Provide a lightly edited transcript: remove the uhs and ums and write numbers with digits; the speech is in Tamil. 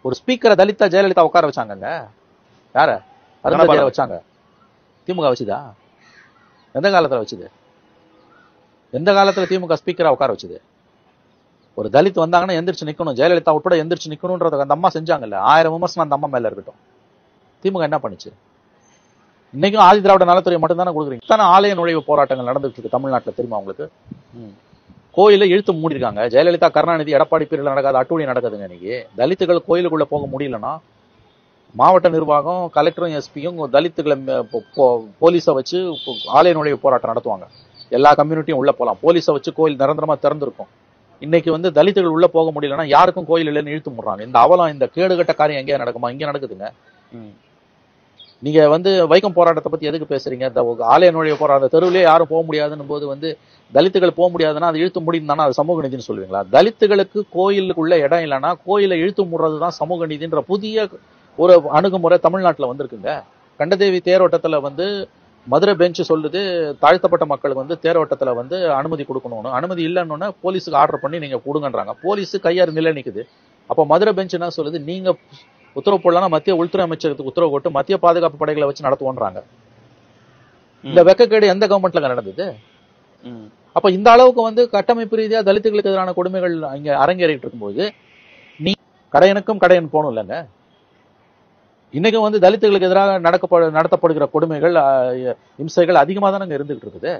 ஒரு ஸ்பீக்கரை தலித்தா ஜெயலலிதா உட்கார வச்சாங்க. யார அருந்ததியரை வச்சாங்க? திமுக வச்சுதா? எந்த காலத்துல வச்சுது? எந்த காலத்துல திமுக ஸ்பீக்கரா உட்கார வச்சுது? ஒரு தலித் வந்தாங்கன்னா எந்திரிச்சு நிக்கணும், ஜெயலலிதா உட்பட எந்திரிச்சு நிக்கணும்ன்றத அந்த அம்மா செஞ்சாங்கல்ல. 1000 விமர்சனம் அந்த அம்மா மேல இருக்கட்டும். திமுக என்ன பண்ணுச்சு? இன்னைக்கும் ஆதி திராவிட நலத்துறை மட்டும் தானே கொடுக்குறீங்க. தானே ஆலய நுழைவு போராட்டங்கள் நடந்துட்டு இருக்கு தமிழ்நாட்டில். தெரியுமா உங்களுக்கு? கோயில இழுத்து மூடிருக்காங்க. ஜெயலலிதா, கருணாநிதி, எடப்பாடி பீரியட்ல நடக்காத அட்டூழியம் நடக்குதுங்க. இன்னைக்கு தலித்துகள் கோயிலுக்குள்ள போக முடியலன்னா மாவட்ட நிர்வாகம், கலெக்டரும் எஸ்பியும் தலித்துகளை போலீஸை வச்சு ஆலய நுழைவு போராட்டம் நடத்துவாங்க. எல்லா கம்யூனிட்டியும் உள்ள போலாம். போலீஸை வச்சு கோயில் நிரந்தரமா திறந்திருக்கும். இன்னைக்கு வந்து தலித்துகள் உள்ள போக முடியலன்னா யாருக்கும் கோயில் இல்லைன்னு இழுத்து முடுறாங்க. இந்த அவலம், இந்த கேடுகட்ட காரியம் எங்கேயா நடக்குமா? இங்க நடக்குதுங்க. நீங்க வந்து வைக்கம் போராட்டத்தை பத்தி எதுக்கு பேசுறீங்க? ஆலய நுழைவு போராட்ட தெருவிலே யாரும் போக முடியாதுன்னு போது வந்து தலித்துகள் போக முடியாதுன்னா அது இழுத்து முடிந்தானா அது சமூக நீதினு சொல்லுவீங்களா? தலித்துகளுக்கு கோயிலுக்குள்ள இடம் இல்லைன்னா கோயிலை இழுத்து முடுறதுதான் சமூக நீதின்ற புதிய ஒரு அணுகுமுறை தமிழ்நாட்டில் வந்திருக்குங்க. கண்டதேவி தேரோட்டத்துல வந்து மதுரை பெஞ்ச் சொல்லுது, தாழ்த்தப்பட்ட மக்களுக்கு வந்து தேரோட்டத்துல வந்து அனுமதி கொடுக்கணும்னு. அனுமதி இல்லைன்னு போலீஸுக்கு ஆர்டர் பண்ணி நீங்க கொடுங்கன்றாங்க. போலீஸ் கையாறு நிலை நிக்குது. அப்போ மதுரை பெஞ்ச் என்ன சொல்லுது? நீங்க உத்தரவு போடலாம், மத்திய உள்துறை அமைச்சருக்கு உத்தரவு போட்டு மத்திய பாதுகாப்பு படைகளை வச்சு நடத்துவோன்றாங்க. இந்த வெக்கக்கேடு எந்த கவர்மெண்ட்ல நடந்தது? அப்ப இந்த அளவுக்கு வந்து கட்டமைப்பு ரீதியா தலித்துகளுக்கு எதிரான கொடுமைகள் இங்க அரங்கேறிட்டு இருக்கும்போது நீ கடையனுக்கும் கடையன் போகணும் இல்லைங்க. இன்னைக்கும் வந்து தலித்துகளுக்கு எதிராக நடத்தப்படுகிற கொடுமைகள், இம்சைகள் அதிகமா தானே இருந்துகிட்டு இருக்குது.